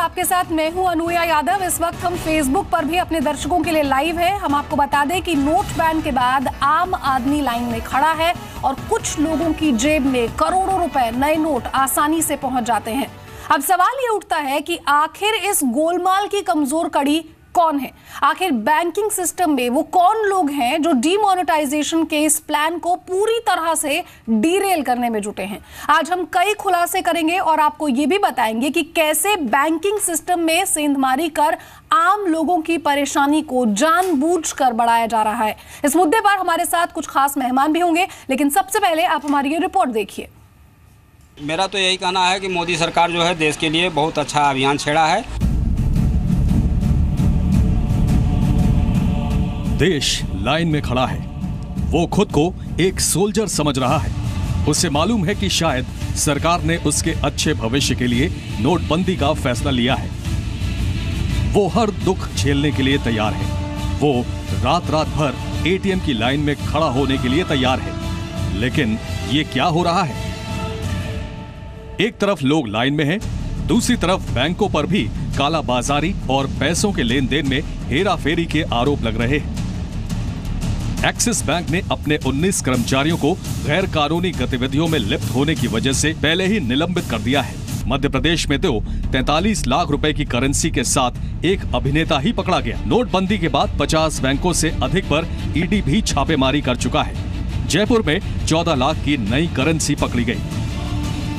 आपके साथ मैं हूं अनुया यादव। इस वक्त हम फेसबुक पर भी अपने दर्शकों के लिए लाइव है। हम आपको बता दें कि नोट बैन के बाद आम आदमी लाइन में खड़ा है और कुछ लोगों की जेब में करोड़ों रुपए नए नोट आसानी से पहुंच जाते हैं। अब सवाल ये उठता है कि आखिर इस गोलमाल की कमजोर कड़ी कौन है? आखिर बैंकिंग सिस्टम में वो कौन लोग हैं जो डीमोनेटाइजेशन के इस प्लान को पूरी तरह से डीरेल करने में जुटे हैं? आज हम कई खुलासे करेंगे और आपको ये भी बताएंगे कि कैसे बैंकिंग सिस्टम में सेंधमारी कर आम लोगों की परेशानी को जानबूझकर बढ़ाया जा रहा है। इस मुद्दे पर हमारे साथ कुछ खास मेहमान भी होंगे, लेकिन सबसे पहले आप हमारी ये रिपोर्ट देखिए। मेरा तो यही कहना है कि मोदी सरकार जो है देश के लिए बहुत अच्छा अभियान छेड़ा है। देश लाइन में खड़ा है। वो खुद को एक सोल्जर समझ रहा है। उसे मालूम है कि शायद सरकार ने उसके अच्छे भविष्य के लिए नोटबंदी का फैसला लिया है। वो हर दुख झेलने के लिए तैयार है। वो रात रात भर एटीएम की लाइन में खड़ा होने के लिए तैयार है। लेकिन ये क्या हो रहा है? एक तरफ लोग लाइन में हैं, दूसरी तरफ बैंकों पर भी कालाबाजारी और पैसों के लेन देन में हेराफेरी के आरोप लग रहे हैं। एक्सिस बैंक ने अपने 19 कर्मचारियों को गैर कानूनी गतिविधियों में लिप्त होने की वजह से पहले ही निलंबित कर दिया है। मध्य प्रदेश में तो 43 लाख रुपए की करेंसी के साथ एक अभिनेता ही पकड़ा गया। नोटबंदी के बाद 50 बैंकों से अधिक पर ईडी भी छापेमारी कर चुका है। जयपुर में 14 लाख की नई करेंसी पकड़ी गई।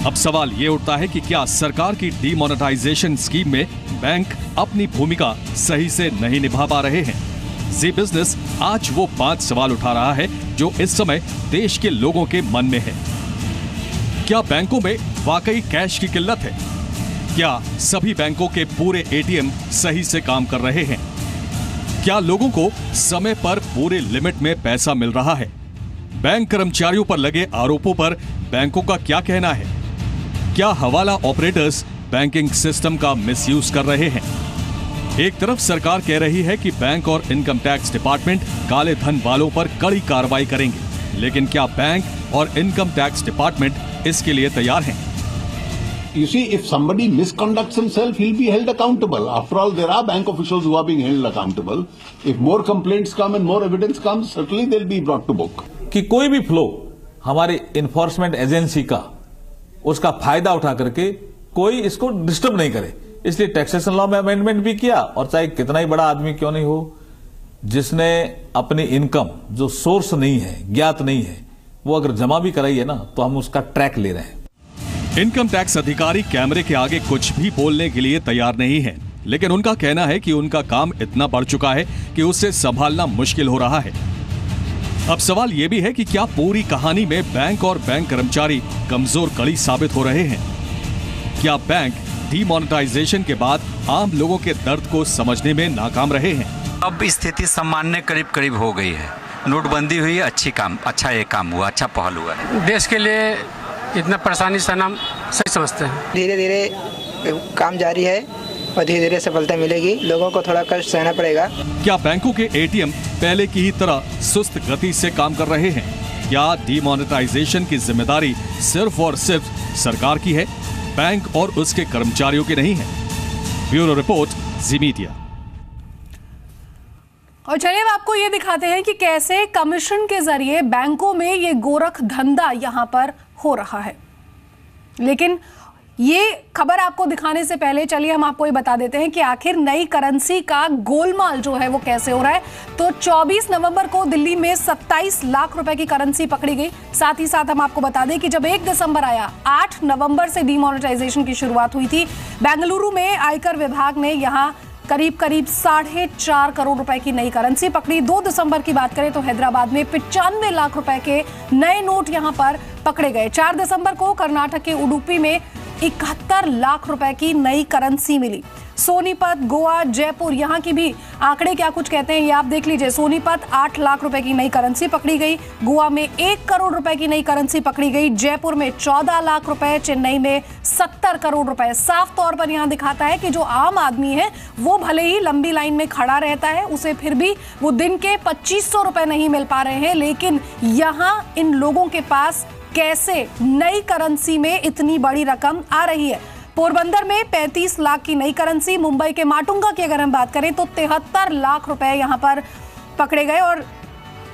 अब सवाल ये उठता है कि क्या सरकार की डीमोनेटाइजेशन स्कीम में बैंक अपनी भूमिका सही से नहीं निभा पा रहे हैं? जी बिजनेस आज वो 5 सवाल उठा रहा है जो इस समय देश के लोगों के मन में है। क्या बैंकों में वाकई कैश की किल्लत है? क्या सभी बैंकों के पूरे एटीएम सही से काम कर रहे हैं? क्या लोगों को समय पर पूरे लिमिट में पैसा मिल रहा है? बैंक कर्मचारियों पर लगे आरोपों पर बैंकों का क्या कहना है? क्या हवाला ऑपरेटर्स बैंकिंग सिस्टम का मिसयूज कर रहे हैं? एक तरफ सरकार कह रही है कि बैंक और इनकम टैक्स डिपार्टमेंट काले धन वालों पर कड़ी कार्रवाई करेंगे, लेकिन क्या बैंक और इनकम टैक्स डिपार्टमेंट इसके लिए तैयार हैं? You see, if somebody misconducts himself, he'll be held accountable. After all, there are bank officials who are being held accountable. If more complaints come and more evidence comes, certainly they'll be brought to book. कि कोई भी flow हमारी enforcement agency का उसका फायदा उठा करके कोई इसको डिस्टर्ब नहीं करे, इसलिए टैक्सेशन लॉ में अमेंडमेंट भी किया। और चाहे कितना ही बड़ा आदमी क्यों नहीं हो, जिसने अपनी इनकम जो सोर्स नहीं है, ज्ञात नहीं है, वो अगर जमा भी कराई है ना, तो हम उसका ट्रैक ले रहे हैं। इनकम टैक्स अधिकारी कैमरे के आगे कुछ भी बोलने के लिए तैयार नहीं है, लेकिन उनका कहना है कि उनका काम इतना बढ़ चुका है कि उसे संभालना मुश्किल हो रहा है। अब सवाल यह भी है कि क्या पूरी कहानी में बैंक और बैंक कर्मचारी कमजोर कड़ी साबित हो रहे हैं? क्या बैंक डीमोनेटाइजेशन के बाद आम लोगों के दर्द को समझने में नाकाम रहे हैं? अब स्थिति सामान्य करीब करीब हो गई है। नोटबंदी हुई, अच्छा ये काम हुआ, अच्छा पहल हुआ है। देश के लिए इतना परेशानी सहना सही समझते हैं। धीरे धीरे काम जारी है और धीरे धीरे सफलता मिलेगी। लोगों को थोड़ा कष्ट सहना पड़ेगा। क्या बैंकों के एटीएम पहले की ही तरह सुस्त गति से काम कर रहे हैं? क्या डीमोनेटाइजेशन की जिम्मेदारी सिर्फ और सिर्फ सरकार की है, बैंक और उसके कर्मचारियों की नहीं है? ब्यूरो रिपोर्ट, जी मीडिया। और चलिए अब आपको ये दिखाते हैं कि कैसे कमीशन के जरिए बैंकों में ये गोरख धंधा यहां पर हो रहा है। लेकिन ये खबर आपको दिखाने से पहले चलिए हम आपको ये बता देते हैं कि आखिर नई करेंसी का गोलमाल जो है वो कैसे हो रहा है। तो 24 नवंबर को दिल्ली में 27 लाख रुपए की करेंसी पकड़ी गई। साथ ही साथ हम आपको बता दें कि जब 1 दिसंबर आया, 8 नवंबर से डीमोनेटाइजेशन की शुरुआत हुई थी। बेंगलुरु में आयकर विभाग ने यहां करीब 4.5 करोड़ रुपए की नई करेंसी पकड़ी। 2 दिसंबर की बात करें तो हैदराबाद में 95 लाख रुपए के नए नोट यहां पर पकड़े गए। 4 दिसंबर को कर्नाटक के उडुपी में 71 लाख रुपए की नई करेंसी मिली। सोनीपत, गोवा, जयपुर, यहाँ की भी आंकड़े क्या कुछ कहते हैं ये आप देख लीजिए। सोनीपत 8 लाख रुपए की नई करेंसी पकड़ी गई, गोवा में 1 करोड़ रुपए की नई करेंसी पकड़ी गई, जयपुर में 14 लाख रुपए, चेन्नई में 70 करोड़ रुपए। साफ तौर पर यहाँ दिखाता है कि जो आम आदमी है वो भले ही लंबी लाइन में खड़ा रहता है, उसे फिर भी वो दिन के 2500 रुपए नहीं मिल पा रहे हैं, लेकिन यहाँ इन लोगों के पास कैसे नई करेंसी में इतनी बड़ी रकम आ रही है। पोरबंदर में 35 लाख की नई करेंसी, मुंबई के माटुंगा की अगर हम बात करें तो 73 लाख रुपए यहां पर पकड़े गए और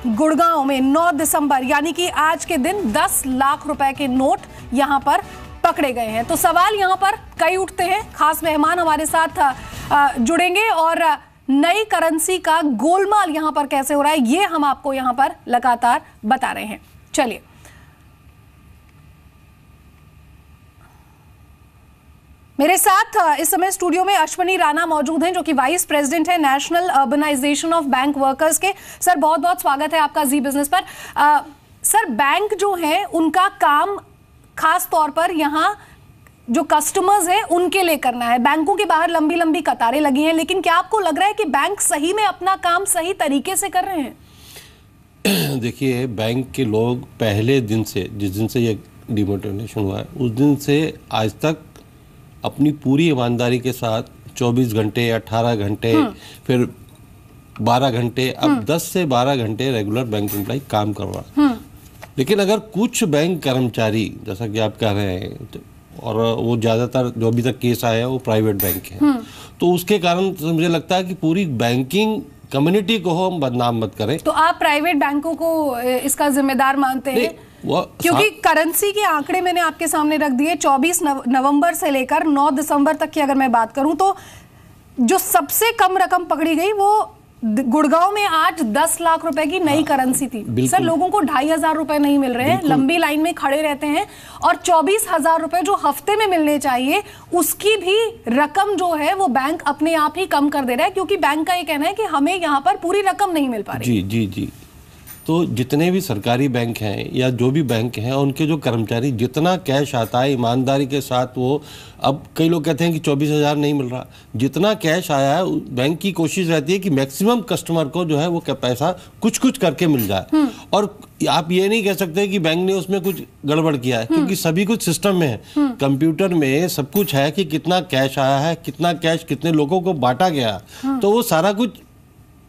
गुड़गांव में 9 दिसंबर यानी कि आज के दिन 10 लाख रुपए के नोट यहां पर पकड़े गए हैं। तो सवाल यहां पर कई उठते हैं। खास मेहमान हमारे साथ जुड़ेंगे और नई करेंसी का गोलमाल यहां पर कैसे हो रहा है ये हम आपको यहां पर लगातार बता रहे हैं। चलिए, मेरे साथ इस समय स्टूडियो में अश्वनी राणा मौजूद हैं जो कि वाइस प्रेसिडेंट है national urbanisation of bank workers के। सर, बहुत बहुत स्वागत है आपका जी बिजनेस पर। सर, बैंक जो है उनका काम खास तौर पर यहाँ जो कस्टमर्स हैं उनके लिए करना है। बैंकों के बाहर लंबी लंबी कतारें लगी हैं, लेकिन क्या आपको लग रहा है कि बैंक सही में अपना काम सही तरीके से कर रहे हैं? देखिए, बैंक के लोग पहले दिन से, जिस दिन से ये डिमोनेटाइजेशन हुआ है उस दिन से आज तक अपनी पूरी ईमानदारी के साथ 24 घंटे, 18 घंटे, फिर 12 घंटे, अब 10 से 12 घंटे रेगुलर बैंक एम्प्लॉय काम कर रहा है। लेकिन अगर कुछ बैंक कर्मचारी, जैसा कि आप कह रहे हैं, और वो ज़्यादातर जो अभी तक केस आया है वो प्राइवेट बैंक है, तो उसके कारण मुझे लगता है कि पूरी बैंकिंग कम्युनिटी को हम बदनाम मत करें। तो आप प्राइवेट बैंकों को इसका जिम्मेदार मानते हैं? क्योंकि करेंसी के आंकड़े मैंने आपके सामने रख दिए। 24 नवंबर से लेकर 9 दिसंबर तक की अगर मैं बात करूं तो जो सबसे कम रकम पकड़ी गई वो गुड़गांव में आज 10 लाख रुपए की नई करेंसी थी। सर, लोगों को 2,500 रुपए नहीं मिल रहे हैं, लंबी लाइन में खड़े रहते हैं और 24,000 रुपए जो हफ्ते में मिलने चाहिए उसकी भी रकम जो है वो बैंक अपने आप ही कम कर दे रहा है, क्योंकि बैंक का ये कहना है कि हमें यहाँ पर पूरी रकम नहीं मिल पा रही। जी। तो जितने भी सरकारी बैंक हैं या जो भी बैंक हैं, उनके जो कर्मचारी जितना कैश आता है ईमानदारी के साथ, वो अब कई लोग कहते हैं कि 24,000 नहीं मिल रहा, जितना कैश आया है बैंक की कोशिश रहती है कि मैक्सिमम कस्टमर को जो है वो पैसा कुछ कुछ करके मिल जाए। और आप ये नहीं कह सकते कि बैंक ने उसमें कुछ गड़बड़ किया है, क्योंकि सभी कुछ सिस्टम में है, कंप्यूटर में सब कुछ है कि कितना कैश आया है, कितना कैश कितने लोगों को बांटा गया, तो वो सारा कुछ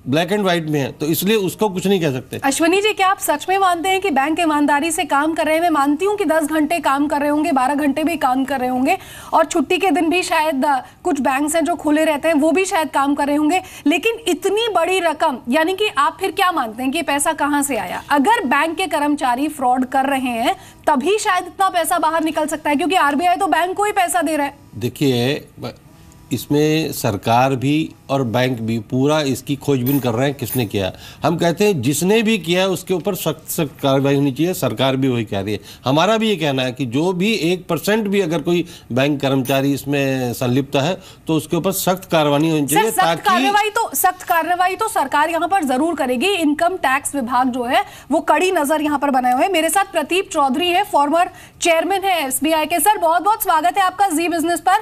ब्लैक एंड व्हाइट में है, तो इसलिए उसको कुछ नहीं कह सकते। अश्वनी जी, क्या आप सच में मानते हैं कि बैंक ईमानदारी से काम कर रहे हैं? मैं मानती हूं कि 10 घंटे काम कर रहे होंगे, 12 घंटे भी काम कर रहे होंगे और छुट्टी के दिन भी शायद कुछ बैंक हैं जो खुले रहते हैं वो भी शायद काम कर रहे होंगे, लेकिन इतनी बड़ी रकम, यानी कि आप फिर क्या मानते हैं कि पैसा कहां से आया? अगर बैंक के कर्मचारी फ्रॉड कर रहे हैं तभी शायद इतना पैसा बाहर निकल सकता है, क्योंकि आरबीआई तो बैंक को ही पैसा दे रहा है। देखिए, इसमें सरकार भी और बैंक भी पूरा इसकी खोजबीन कर रहे हैं किसने किया। हम कहते हैं जिसने भी किया है उसके ऊपर सख्त सख्त कार्रवाई होनी चाहिए, सरकार भी वही कह रही है। हमारा भी ये कहना है कि जो भी 1% भी अगर कोई बैंक कर्मचारी इसमें संलिप्त है तो उसके ऊपर सख्त कार्रवाई होनी चाहिए। सख्त कार्रवाई तो सरकार यहाँ पर जरूर करेगी। इनकम टैक्स विभाग जो है वो कड़ी नजर यहाँ पर बनाए हुए है। मेरे साथ प्रदीप चौधरी है, फॉर्मर चेयरमैन है एसबीआई के। सर, बहुत बहुत स्वागत है आपका जी बिजनेस पर।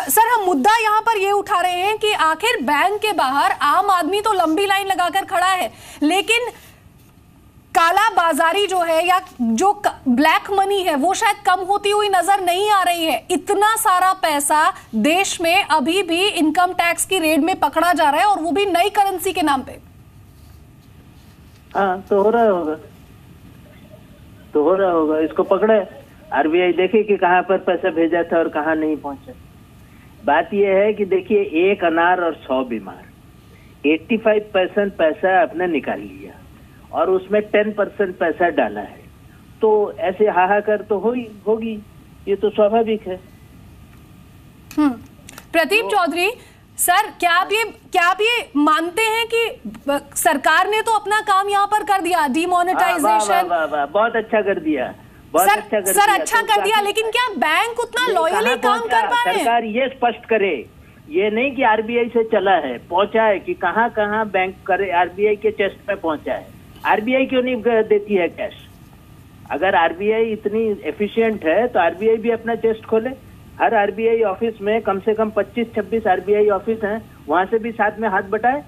सर, हम मुद्दा यहाँ पर ये उठा रहे हैं कि आखिर बैंक के बाहर आम आदमी तो लंबी लाइन लगाकर खड़ा है, लेकिन काला बाजारी जो है या जो ब्लैक मनी है वो शायद कम होती हुई नजर नहीं आ रही है। इतना सारा पैसा देश में अभी भी इनकम टैक्स की रेड में पकड़ा जा रहा है और वो भी नई करेंसी के नाम पे। हाँ, तो हो रहा होगा, इसको पकड़े आरबीआई देखे कि कहाँ पर पैसा भेजा था और कहाँ नहीं पहुंचा। बात यह है कि देखिए, 1 अनार और 100 बीमार, 85% पैसा आपने निकाल लिया और उसमें 10% पैसा डाला है, तो ऐसे हाहाकार तो होगी, ये तो स्वाभाविक है। प्रदीप चौधरी सर, क्या आप ये मानते हैं कि सरकार ने तो अपना काम यहाँ पर कर दिया, डिमोनेटाइजेशन? बहुत अच्छा कर दिया, सर अच्छा कर दिया, लेकिन क्या बैंक उतना लॉयली काम कर पा रहे हैं? सरकार ये स्पष्ट करे, ये नहीं कि आरबीआई से चला है, पहुंचा है कि कहाँ कहाँ बैंक करे, आरबीआई के चेस्ट पे पहुंचा है। आरबीआई क्यों नहीं देती है कैश? अगर आरबीआई इतनी एफिशिएंट है तो आरबीआई भी अपना चेस्ट खोले। हर आरबीआई ऑफिस में कम से कम 25-26 आरबीआई ऑफिस हैं, वहां से भी साथ में हाथ बटाए।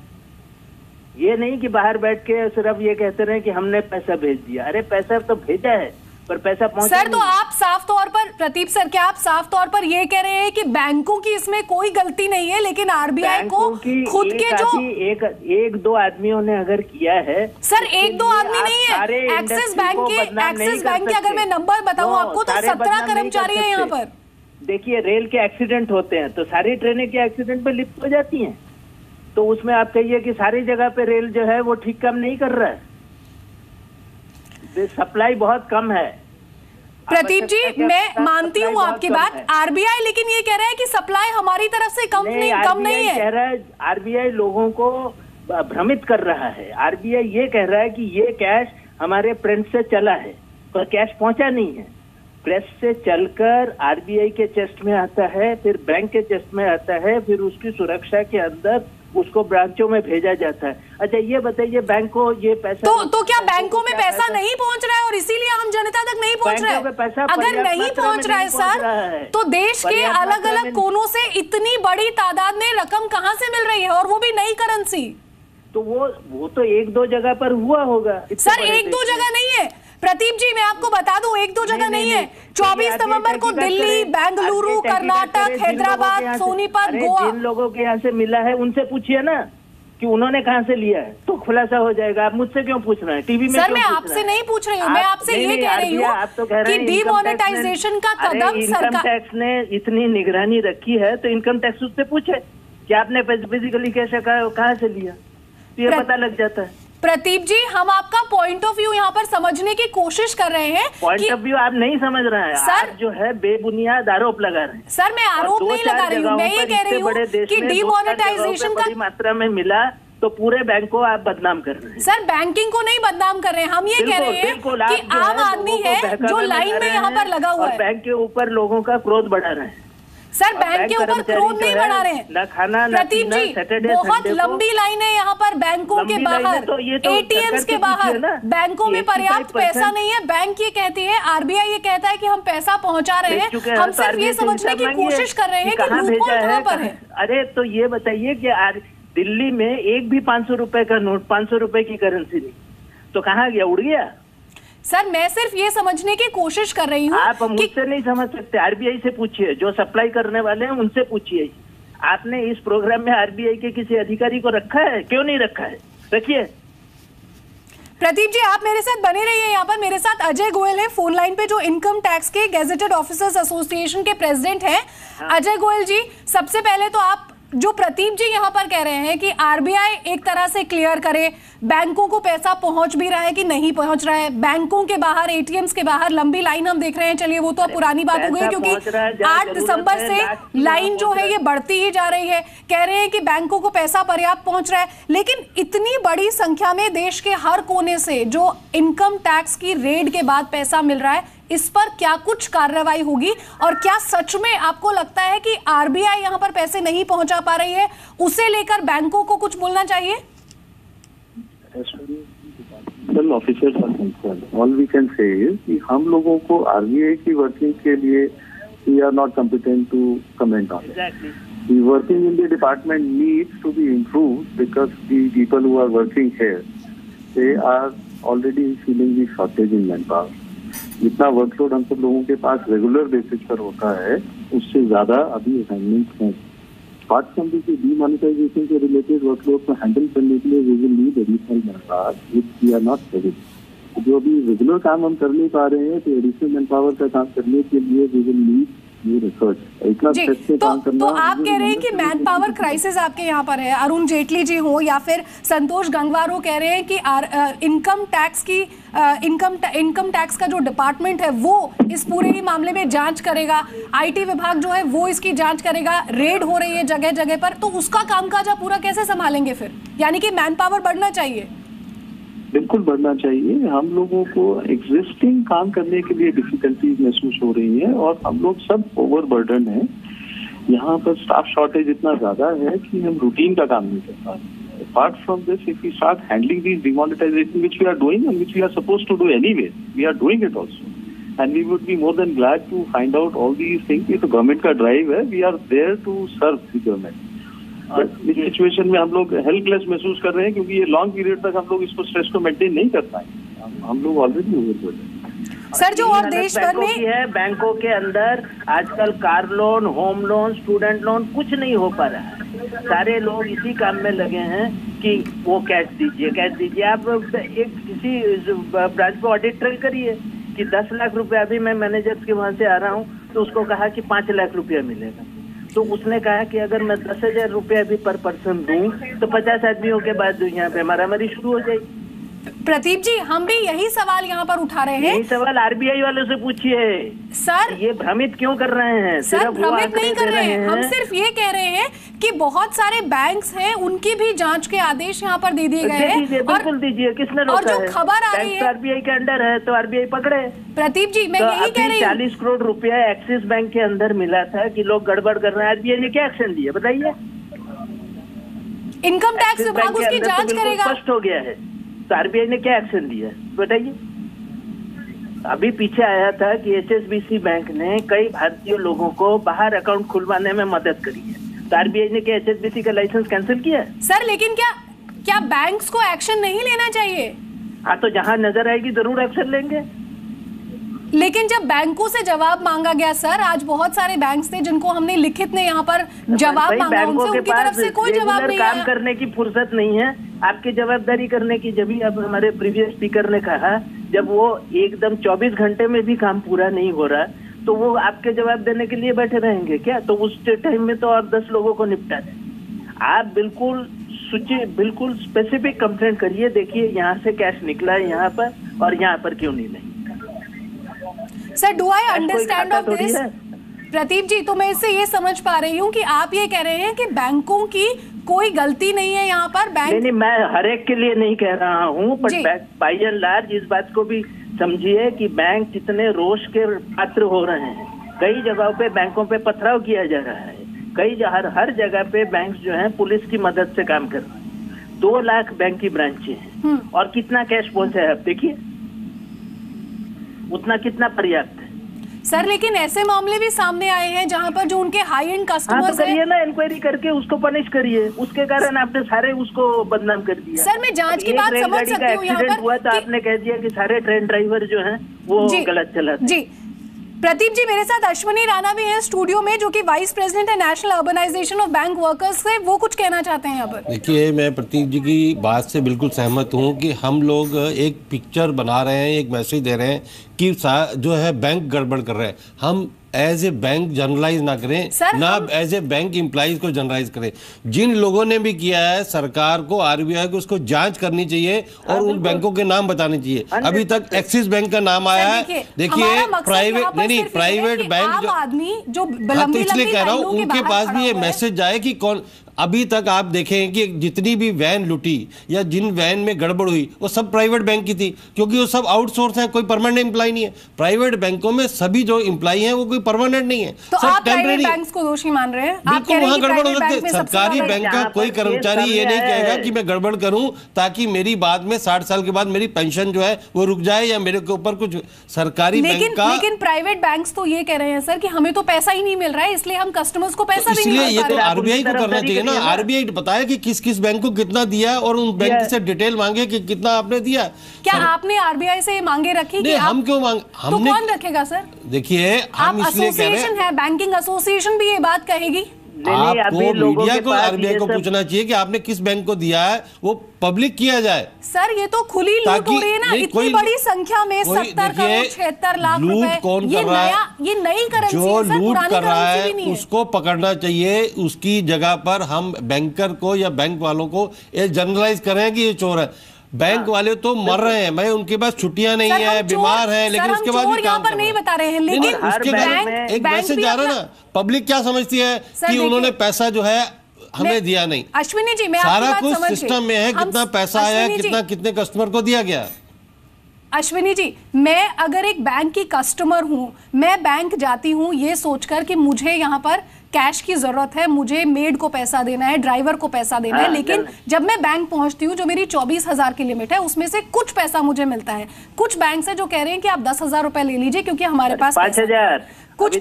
ये नहीं कि बाहर बैठ के सिर्फ ये कहते रहे कि हमने पैसा भेज दिया। अरे पैसा तो भेजा है पर पैसा पहुंचा सर, तो आप साफ तौर पर, प्रदीप सर, क्या आप साफ तौर पर ये कह रहे हैं कि बैंकों की इसमें कोई गलती नहीं है, लेकिन आरबीआई को खुद के जो एक दो आदमियों ने अगर किया है? सर, 1-2 आदमी नहीं है। एक्सिस बैंक के अगर मैं नंबर बताऊं आपको तो 17 कर्मचारी है यहाँ पर। देखिए रेल के एक्सीडेंट होते हैं तो सारी ट्रेनें के एक्सीडेंट में लिप्त हो जाती हैं, तो उसमें आप कहिए कि सारी जगह पे रेल जो है वो ठीक काम नहीं कर रहा है, सप्लाई बहुत कम है। प्रदीप जी, मैं मानती हूँ आपकी बात, आरबीआई लेकिन ये कह रहा है कि सप्लाई हमारी तरफ से कम नहीं है। कह रहा है आरबीआई लोगों को भ्रमित कर रहा है। आरबीआई ये कह रहा है कि ये कैश हमारे प्रिंट से चला है पर कैश पहुंचा नहीं है। प्रेस से चलकर आरबीआई के चेस्ट में आता है, फिर बैंक के चेस्ट में आता है, फिर उसकी सुरक्षा के अंदर उसको ब्रांचों में भेजा जाता है। अच्छा ये बताइए बैंक को ये पैसा तो क्या बैंकों में पैसा नहीं पहुंच रहा है और इसीलिए आम जनता तक नहीं पहुंच रहा है? अगर नहीं पहुंच रहा है सर, तो देश के अलग अलग कोनों से इतनी बड़ी तादाद में रकम कहां से मिल रही है, और वो भी नई करेंसी? तो वो तो एक दो जगह पर हुआ होगा सर, एक दो जगह नहीं है प्रदीप जी, मैं आपको बता दूं, एक दो जगह नहीं है। 24 नवंबर को दिल्ली, बेंगलुरु, कर्नाटक, हैदराबाद, सोनीपत, गोवा। जिन लोगों के यहाँ से मिला है उनसे पूछिए ना कि उन्होंने कहाँ से लिया है, तो खुलासा हो जाएगा। आप मुझसे क्यों पूछ रहे हैं टीवी में? सर मैं आपसे नहीं पूछ रही हूँ, मैं आपसे ये कह रही हूँ कि डीमोनेटाइजेशन का कदम इनकम टैक्स ने इतनी निगरानी रखी है तो इनकम टैक्स उससे पूछे कि आपने फिजिकली कैसे कहाँ से लिया, तो ये पता लग जाता है। प्रदीप जी, हम आपका पॉइंट ऑफ व्यू यहाँ पर समझने की कोशिश कर रहे हैं। पॉइंट ऑफ व्यू आप नहीं समझ रहे हैं सर, आप जो है बेबुनियाद आरोप लगा रहे हैं। सर मैं आरोप नहीं लगा रही हूँ, मैं ये कह रही हूँ कि डीमोनेटाइजेशन का बड़ी मात्रा में मिला तो पूरे बैंक को आप बदनाम कर रहे हैं। सर बैंकिंग को नहीं बदनाम कर रहे हैं, हम ये कह रहे हैं कि आम आदमी है जो लाइन में यहाँ पर लगा हुआ है, बैंक के ऊपर लोगों का क्रोध बढ़ा रहे हैं। सर बैंक के ऊपर क्रोध नहीं बढ़ा रहे हैं प्रदीप जी, बहुत लंबी लाइन है यहाँ पर बैंकों के बाहर, एटीएम्स के बाहर। बैंकों में पर्याप्त पैसा नहीं है, बैंक ये कहती है, आरबीआई ये कहता है कि हम पैसा पहुँचा रहे हैं, हम सिर्फ ये समझने की कोशिश कर रहे हैं कि लूपहोल कहाँ पर है। अरे तो ये बताइए कि दिल्ली में एक भी 500 रुपए का नोट, 500 रुपए की करेंसी नहीं, तो कहाँ गया, उड़ गया? सर मैं सिर्फ ये समझने की कोशिश कर रही हूँ। आप मुझसे नहीं समझ सकते, आरबीआई से पूछिए, जो सप्लाई करने वाले हैं उनसे पूछिए। आपने इस प्रोग्राम में आरबीआई के किसी अधिकारी को रखा है? क्यों नहीं रखा है? रखिए। प्रदीप जी आप मेरे साथ बने रहिए, यहाँ पर मेरे साथ अजय गोयल है फोन लाइन पे, जो इनकम टैक्स के गेजेटेड ऑफिसर्स एसोसिएशन के प्रेसिडेंट हैं। अजय गोयल जी, सबसे पहले तो आप जो प्रदीप जी यहाँ पर कह रहे हैं कि आरबीआई एक तरह से क्लियर करे बैंकों को पैसा पहुंच भी रहा है कि नहीं पहुंच रहा है। बैंकों के बाहर, एटीएम्स के बाहर लंबी लाइन हम देख रहे हैं, चलिए वो तो अब पुरानी बात हो गई, क्योंकि 8 दिसंबर से लाइन जो है ये बढ़ती ही जा रही है। कह रहे हैं कि बैंकों को पैसा पर्याप्त पहुंच रहा है, लेकिन इतनी बड़ी संख्या में देश के हर कोने से जो इनकम टैक्स की रेड के बाद पैसा मिल रहा है, इस पर क्या कुछ कार्रवाई होगी? और क्या सच में आपको लगता है कि आरबीआई यहाँ पर पैसे नहीं पहुंचा पा रही है, उसे लेकर बैंकों को कुछ बोलना चाहिए? All we can say is कि हम लोगों को आरबीआई की वर्किंग के लिए we are not competent to comment on it. The working in the department needs to be improved because the people who are working here, they are already feeling the shortage in manpower. जितना workload हम सब लोगों के पास regular basis पर होता है, उससे ज्यादा अभी असाइनमेंट हैं। बात समझी कि डीमोनेटाइजेशन के रिलेटेड वर्कलोड को हैंडल करने के लिए we will need additional manpower which we are not ready. जो अभी रेगुलर काम हम कर नहीं पा रहे हैं, तो एडिशनल मैनपावर का काम करने के लिए we will need new research. जी, तो आप कह रहे हैं कि मैन पावर क्राइसिस आपके यहाँ पर है। अरुण जेटली जी हो या फिर संतोष गंगवार हो, कह रहे हैं कि इनकम टैक्स का जो डिपार्टमेंट है वो इस पूरे ही मामले में जांच करेगा, आईटी विभाग जो है वो इसकी जांच करेगा, रेड हो रही है जगह जगह पर, तो उसका कामकाज आप पूरा कैसे संभालेंगे फिर? यानी कि मैन पावर बढ़ना चाहिए। बिल्कुल बढ़ना चाहिए। हम लोगों को एग्जिस्टिंग काम करने के लिए डिफिकल्टीज महसूस हो रही है और हम लोग सब ओवरबर्डन है। यहाँ पर स्टाफ शॉर्टेज इतना ज्यादा है कि हम रूटीन का काम नहीं कर पा रहे। Apart from this, if we start handling this demonetisation which we are doing and which we are supposed to do anyway, we are doing it also and we would be more than glad to find out all these things. ये तो government का drive है, we are there to serve the government. इस situation में हम लोग helpless महसूस कर रहे हैं क्योंकि ये लॉन्ग पीरियड तक हम लोग इसको स्ट्रेस को मेंटेन नहीं कर पाएंगे। हम लोग ऑलरेडी ओवरबर्डन। सर जो और देश भर में है, बैंकों के अंदर आजकल car loan, home loan, student loan कुछ नहीं हो पा रहा है। सारे लोग इसी काम में लगे हैं कि वो कैश दीजिए, कैश दीजिए। आप एक किसी ब्रांच पे ऑडिट ट्रेल करिए कि 10 लाख रुपए, अभी मैं मैनेजर्स के वहां से आ रहा हूँ, तो उसको कहा कि 5 लाख रुपया मिलेगा। तो उसने कहा कि अगर मैं 10,000 रुपया भी पर पर्सन दूं तो 50 आदमियों के बाद यहाँ पे मारामारी शुरू हो जाएगी। प्रदीप जी, हम भी यही सवाल यहाँ पर उठा रहे हैं। यही सवाल आरबीआई वालों से पूछिए सर, ये भ्रमित क्यों कर रहे हैं? सर भ्रमित नहीं कर रहे हैं, हम सिर्फ ये कह रहे हैं कि बहुत सारे बैंक्स हैं, उनकी भी जांच के आदेश यहाँ पर दे दिए गए हैं। बिल्कुल दीजिए, किसने रोका है? और जो खबर आ रही है आरबीआई के अंडर है तो आरबीआई पकड़े। प्रदीप जी, मैं यही कह रही हूँ, 40 करोड़ रुपया एक्सिस बैंक के अंदर मिला था कि लोग गड़बड़ कर रहे हैं, आरबीआई ने क्या एक्शन लिया बताइए? इनकम टैक्स विभाग उसकी जांच करेगा। स्पष्ट हो गया है, तो आरबीआई ने क्या एक्शन लिया बताइए? अभी पीछे आया था कि एचएसबीसी बैंक ने कई भारतीय लोगों को बाहर अकाउंट खुलवाने में मदद करी है, तो आरबीआई ने क्या एचएसबीसी का लाइसेंस कैंसिल किया? सर लेकिन क्या बैंक्स को एक्शन नहीं लेना चाहिए? हाँ, तो जहां नजर आएगी जरूर एक्शन लेंगे। लेकिन जब बैंकों से जवाब मांगा गया सर, आज बहुत सारे बैंक्स थे जिनको हमने लिखित में यहाँ पर जवाब मांगा, उनसे उनकी तरफ से कोई जवाब नहीं आया। काम करने की फुर्सत नहीं है आपकी जवाबदारी करने की। जब अब हमारे प्रीवियस स्पीकर ने कहा, जब वो एकदम 24 घंटे में भी काम पूरा नहीं हो रहा तो वो आपके जवाब देने के लिए बैठे रहेंगे क्या? तो उस टाइम में तो और 10 लोगों को निपटा दें। आप बिल्कुल स्पेसिफिक कंप्लेंट करिए, देखिए यहाँ से कैश निकला है यहाँ पर और यहाँ पर क्यों नहीं। Sir, do I understand of this? Pradeep ji, तो मैं इससे ये समझ पा रही हूँ कि आप ये कह रहे हैं कि बैंकों की कोई गलती नहीं है यहाँ पर। बैंक नहीं, मैं हर एक के लिए नहीं कह रहा हूँ, पर बाय एंड लार्ज इस बात को भी समझिए कि बैंक कितने रोष के पात्र हो रहे हैं। कई जगहों पे बैंकों पे पथराव किया जा रहा है, हर जगह पे बैंक जो है पुलिस की मदद से काम कर रहे हैं। 2 लाख बैंक की ब्रांचें हैं और कितना कैश पहुंचा है आप देखिए, उतना कितना पर्याप्त है? सर लेकिन ऐसे मामले भी सामने आए हैं जहां पर जो उनके हाई एंड कस्टमर्स हैं, करिए ना, इंक्वायरी करके उसको पनिश करिए। उसके कारण आपने सारे उसको बदनाम कर दिया। सर मैं जांच की बात समझ सकती हूँ, यहाँ पर हुआ तो आपने कह दिया कि सारे ट्रेन ड्राइवर जो हैं वो गलत चलाते। जी प्रदीप जी, मेरे साथ अश्विनी राणा भी हैं स्टूडियो में, जो कि वाइस प्रेसिडेंट है national urbanisation of bank workers से। वो कुछ कहना चाहते हैं यहाँ पर। देखिए, मैं प्रतीक जी की बात से बिल्कुल सहमत हूँ कि हम लोग एक पिक्चर बना रहे हैं, एक मैसेज दे रहे हैं कि जो है बैंक गड़बड़ कर रहे हैं। हम एज ए बैंक जनरलाइज ना करें, ना एज ए बैंक एम्प्लॉइज को जनरलाइज करें। जिन लोगों ने भी किया है, सरकार को, आरबीआई को उसको जांच करनी चाहिए और उन बैंकों के नाम बताने चाहिए। अभी तक एक्सिस बैंक का नाम आया है। देखिए, प्राइवेट बैंक जो इसलिए कह रहा हूँ, उनके पास भी ये मैसेज जाए कि कौन। अभी तक आप देखें कि जितनी भी वैन लुटी या जिन वैन में गड़बड़ हुई वो सब प्राइवेट बैंक की थी, क्योंकि वो सब आउटसोर्स हैं, कोई परमानेंट एम्प्लॉय नहीं है। प्राइवेट बैंकों में सभी जो एम्प्लॉय हैं वो कोई परमानेंट नहीं है, तो सब आप टेम्परेरी। बैंक्स को दोषी मान रहे हैं? बिल्कुल, वहां गड़बड़ हो सकती है। सरकारी बैंक का कोई कर्मचारी ये नहीं कहेगा कि मैं गड़बड़ करूं ताकि मेरी बाद में 60 साल के बाद मेरी पेंशन जो है वो रुक जाए या मेरे के ऊपर कुछ। सरकारी बैंक का, लेकिन प्राइवेट बैंक्स तो ये कह रहे हैं सर कि हमें तो पैसा ही नहीं मिल रहा है, इसलिए हम कस्टमर्स को पैसा भी नहीं दे पा रहे। ये तो आरबीआई को करना चाहिए ना। आरबीआई बताया कि किस किस बैंक को कितना दिया और उन बैंक से डिटेल मांगे कि कितना आपने दिया। क्या आपने आरबीआई से मांगे रखी? नहीं, हम क्यों मांग, हमने, तो कौन रखेगा सर? देखिए, हम इसलिए कह रहे हैं, है बैंकिंग एसोसिएशन भी ये बात कहेगी। आपको मीडिया को, आरबीआई को पूछना चाहिए कि आपने किस बैंक को दिया है, वो पब्लिक किया जाए। सर ये तो खुली लूट हो रही है ना, इतनी बड़ी संख्या में 70 करोड़ 76 लाख रुपए। कौन कर रहा है? ये नई करेंसी है, जो लूट कर रहा है उसको पकड़ना चाहिए। उसकी जगह पर हम बैंकर को या बैंक वालों को ये जनरलाइज करें कि ये चोर है। बैंक वाले तो मर रहे हैं, मैं उनके पास छुट्टियां नहीं है, बीमार है, लेकिन उसके बाद भी काम पर नहीं बता रहे हैं। लेकिन उसके बाद एक मैसेज जा रहा है ना, पब्लिक क्या समझती है कि उन्होंने पैसा जो है हमें दिया नहीं। अश्विनी जी, मैं सारा कुछ सिस्टम में है, कितना पैसा आया, कितने कस्टमर को दिया गया। अश्विनी जी, मैं अगर एक बैंक की कस्टमर हूं, मैं बैंक जाती हूं ये सोचकर कि मुझे यहाँ पर कैश की जरूरत है, मुझे मेड को पैसा देना है, ड्राइवर को पैसा देना है, लेकिन जब मैं बैंक पहुंचती हूँ, जो मेरी 24,000 की लिमिट है, उसमें से कुछ पैसा मुझे मिलता है। कुछ बैंक है जो कह रहे हैं कि आप 10,000 रुपए ले लीजिए क्योंकि हमारे पास 5,000 कुछ।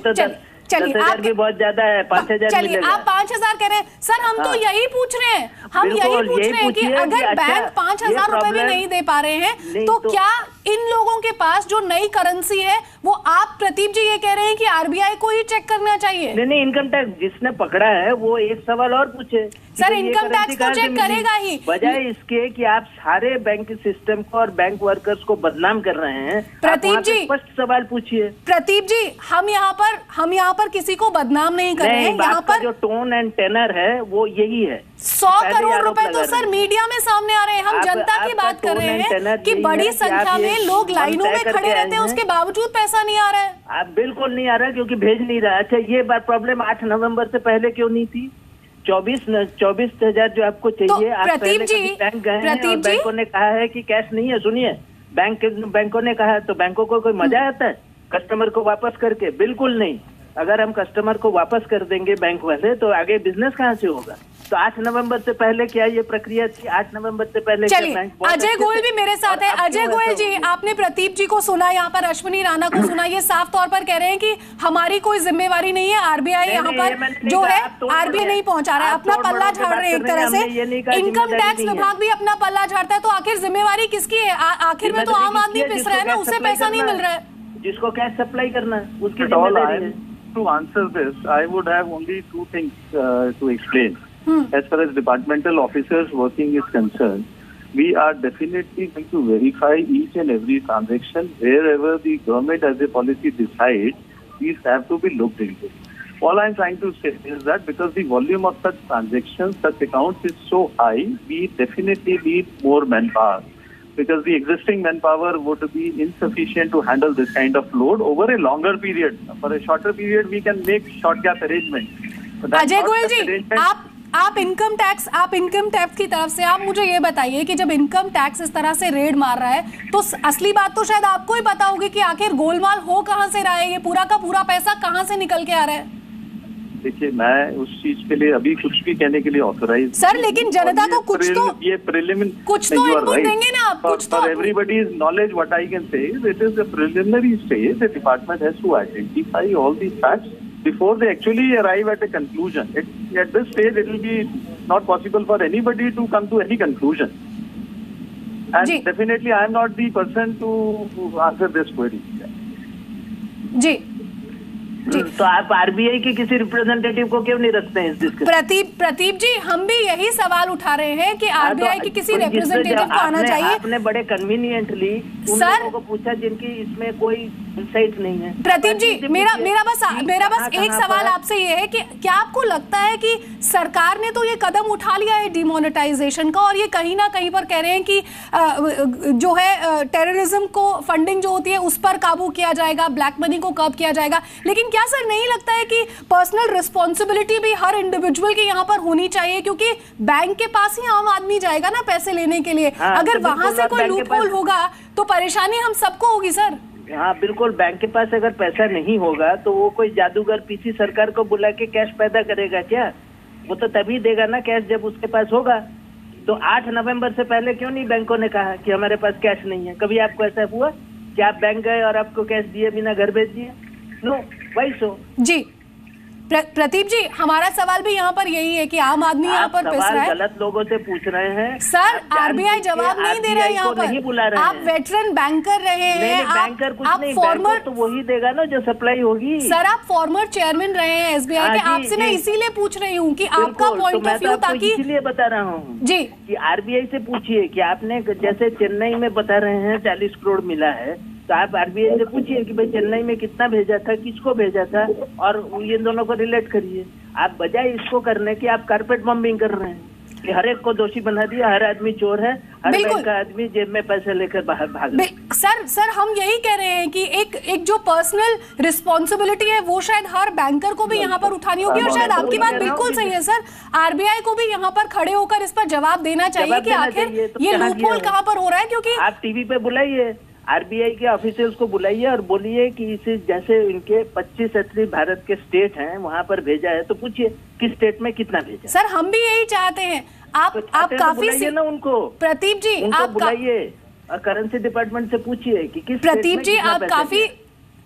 चलिए आप भी बहुत ज्यादा है, 5,000 चलिए आप 5,000 कह रहे हैं सर, हम तो यही पूछ रहे हैं, हम यही पूछ रहे हैं कि अगर बैंक 5,000 रुपए भी नहीं दे पा रहे हैं तो क्या इन लोगों के पास जो नई करेंसी है वो आप प्रदीप जी ये कह रहे हैं कि आरबीआई को ही चेक करना चाहिए। नहीं, इनकम टैक्स जिसने पकड़ा है वो एक सवाल और पूछे। सर इनकम टैक्स तो चेक करेगा ही, बजाय इसके कि आप सारे बैंक सिस्टम को और बैंक वर्कर्स को बदनाम कर रहे हैं। प्रदीप जी स्पष्ट सवाल पूछिए। प्रदीप जी हम यहाँ पर किसी को बदनाम नहीं कर रहे हैं, यहाँ पर जो टोन एंड टेनर है वो यही है। 100 करोड़ रुपए तो सर मीडिया में सामने आ रहे हैं, हम जनता की बात कर रहे हैं कि बड़ी संख्या में लोग लाइनों में खड़े रहते हैं, उसके बावजूद पैसा नहीं आ रहा है। आप बिल्कुल नहीं आ रहा क्योंकि भेज नहीं रहा। अच्छा ये बात प्रॉब्लम 8 नवंबर से पहले क्यों नहीं थी? 24,000 जो आपको चाहिए, आप प्रदीप जी बैंक गए हैं और बैंकों ने कहा है कि कैश नहीं है। सुनिए, बैंकों ने कहा तो बैंकों को कोई मजा आता है कस्टमर को वापस करके? बिल्कुल नहीं। अगर हम कस्टमर को वापस कर देंगे बैंक वाले तो आगे बिजनेस कहाँ से होगा? तो 8 नवंबर से पहले क्या ये प्रक्रिया थी? 8 नवंबर से पहले चलिए अजय गोयल भी मेरे साथ है। अजय गोयल जी, आपने प्रदीप जी को सुना, यहाँ पर अश्विनी राणा को सुना, ये साफ तौर पर कह रहे हैं कि हमारी कोई जिम्मेवारी नहीं है, आरबीआई यहाँ पर जो है आरबीआई नहीं पहुंचा रहा है, अपना पल्ला झाड़ रहे हैं एक तरह से। इनकम टैक्स विभाग भी अपना पल्ला झाड़ता है, तो आखिर जिम्मेवारी किसकी है? आखिर में तो आम आदमी पिस रहा है ना, उसे पैसा नहीं मिल रहा है। जिसको कैश सप्लाई करना है उसकी जिम्मेदारी है। To answer this, I would have only two things to explain. As far as departmental officers working is concerned, we are definitely going to verify each and every transaction wherever the government as a policy decides. These have to be looked into. All I'm trying to say is that because the volume of such transactions, such accounts is so high, we definitely need more manpower. Because the existing manpower would be insufficient to handle this kind of load over a longer period. For a shorter period, we can make short gap arrangements. Ajay Goyal जी, आप income tax की तरफ से आप मुझे ये बताइए कि जब इनकम टैक्स इस तरह से रेड मार रहा है तो असली बात तो शायद आपको ही पता होगी कि आखिर गोलमाल हो कहां से रहा है, ये पूरा का पूरा पैसा कहां से निकल के आ रहा है। देखिए, मैं उस चीज के लिए अभी कुछ भी कहने के लिए ऑथराइज सर, लेकिन जनता को कुछ तो ये प्रिलिमिनरी कुछ तो इनपुट देंगे ना आप, कुछ तो everybody's knowledge what I can say is it is the preliminary stage. The department has to identify all the facts before they actually arrive at a conclusion. At this stage, it will be not possible for anybody to come to any conclusion. And definitely, I am not the person to answer this query. जी तो आप RBI के किसी representative को क्यों नहीं रखते हैं इस डिस्कशन? प्रदीप जी, हम भी यही सवाल उठा रहे हैं कि आरबीआई के किसी रिप्रेजेंटेटिव को आना चाहिए। आपने बड़े कन्वीनियंटली उन लोगों को पूछा जिनकी इसमें कोई इंसाइट नहीं है। प्रदीप जी, मेरा बस एक सवाल आपसे ये है कि क्या आपको लगता है कि सरकार ने तो ये कदम उठा लिया है डिमोनेटाइजेशन का, और ये कहीं ना कहीं पर कह रहे हैं कि जो है टेररिज्म को फंडिंग जो होती है उस पर काबू किया जाएगा, ब्लैक मनी को कर्ब किया जाएगा, लेकिन क्या सर नहीं लगता है कि पर्सनल रिस्पॉन्सिबिलिटी भी हर इंडिविजुअल की यहाँ पर होनी चाहिए? क्योंकि बैंक के पास ही आम आदमी जाएगा ना पैसे लेने के लिए, अगर वहां से कोई लूप होल होगा तो परेशानी हम सबको होगी सर। हाँ बिल्कुल, बैंक के पास अगर पैसा नहीं होगा तो वो कोई जादूगर पीसी सरकार को बुला के कैश पैदा करेगा क्या? वो तो तभी देगा ना कैश जब उसके पास होगा। तो 8 नवंबर से पहले क्यों नहीं बैंकों ने कहा कि हमारे पास कैश नहीं है? कभी आपको ऐसा हुआ कि आप बैंक गए और आपको कैश दिए बिना घर भेज दिए? नो, वही सो जी। प्रदीप जी, हमारा सवाल भी यहाँ पर यही है कि आम आदमी यहाँ पर पिस रहा है। गलत लोगों से पूछ रहे हैं सर, आरबीआई जवाब नहीं दे रहा है यहाँ पर। आप वेटरन बैंकर रहे हैं, बैंकर कुछ नहीं, फॉर्मर तो वही देगा ना जो सप्लाई होगी। सर, आप फॉर्मर चेयरमैन रहे हैं एसबीआई के, आपसे मैं इसीलिए पूछ रही हूँ कि आपका पॉइंट ऑफ व्यू, ताकि इसीलिए बता रहा हूँ जी कि आरबीआई से पूछिए कि आपने जैसे चेन्नई में बता रहे हैं 40 करोड़ मिला है, तो आप आरबीआई से पूछिए कि भाई चेन्नई में कितना भेजा था, किसको भेजा था, और ये दोनों को रिलेट करिए। आप बजाय इसको करने की आप कारपेट बम्बिंग कर रहे हैं कि हर एक को दोषी बना दिया, हर आदमी चोर है, हर बैंक का आदमी जेब में पैसे लेकर बाहर भाग। सर हम यही कह रहे हैं कि एक जो पर्सनल रिस्पॉन्सिबिलिटी है वो शायद हर बैंकर को भी यहाँ पर उठानी होगी, और शायद आपकी बात बिल्कुल सही है सर, आरबीआई को भी यहाँ पर खड़े होकर इस पर जवाब देना चाहिए कि आखिर ये लूपहोल कहाँ पर हो रहा है। क्योंकि आप टीवी पे बुलाइए, आरबीआई के ऑफिशियल्स को बुलाइए और बोलिए कि इसे जैसे इनके 25 अथलीट भारत के स्टेट हैं वहां पर भेजा है, तो पूछिए किस स्टेट में कितना भेजा। सर, हम भी यही चाहते हैं। आप काफी ना उनको, प्रदीप जी आप बुलाइए और करेंसी डिपार्टमेंट से पूछिए कि किस। प्रदीप जी, आप काफी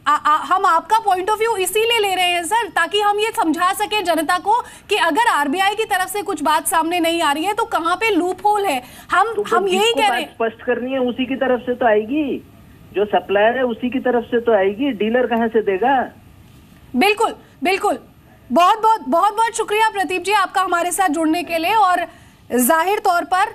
हम आपका पॉइंट ऑफ व्यू इसीलिए ले रहे हैं सर, ताकि हम ये समझा सके जनता को कि अगर आरबीआई की तरफ से कुछ बात सामने नहीं आ रही है तो कहाँ पे लूप होल है। हम यही कह रहे हैं, स्पष्ट करनी है, उसी की तरफ से तो आएगी। जो सप्लायर है उसी की तरफ से तो आएगी, डीलर कहाँ से देगा? बिल्कुल बिल्कुल, बहुत बहुत शुक्रिया प्रदीप जी आपका हमारे साथ जुड़ने के लिए। और जाहिर तौर पर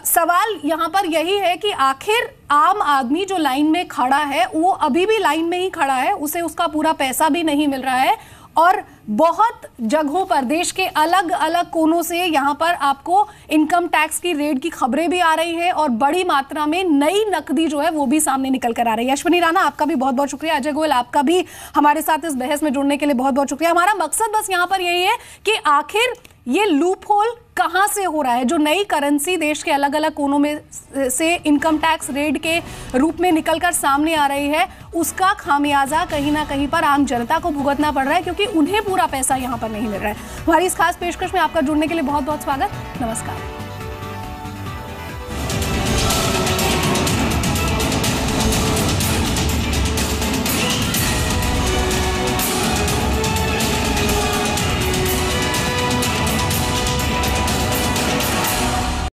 सवाल यहाँ पर यही है कि आखिर आम आदमी जो लाइन में खड़ा है वो अभी भी लाइन में ही खड़ा है, उसे उसका पूरा पैसा भी नहीं मिल रहा है। और बहुत जगहों पर देश के अलग अलग कोनों से यहाँ पर आपको इनकम टैक्स की रेड की खबरें भी आ रही हैं और बड़ी मात्रा में नई नकदी जो है वो भी सामने निकल कर आ रही है। अश्विनी राणा आपका भी बहुत बहुत शुक्रिया, अजय गोयल आपका भी हमारे साथ इस बहस में जुड़ने के लिए बहुत बहुत शुक्रिया। हमारा मकसद बस यहाँ पर यही है कि आखिर ये लूप होल कहां से हो रहा है, जो नई करेंसी देश के अलग अलग कोनों में से इनकम टैक्स रेड के रूप में निकलकर सामने आ रही है, उसका खामियाजा कहीं ना कहीं पर आम जनता को भुगतना पड़ रहा है क्योंकि उन्हें पूरा पैसा यहां पर नहीं मिल रहा है। हमारी इस खास पेशकश में आपका जुड़ने के लिए बहुत बहुत स्वागत, नमस्कार।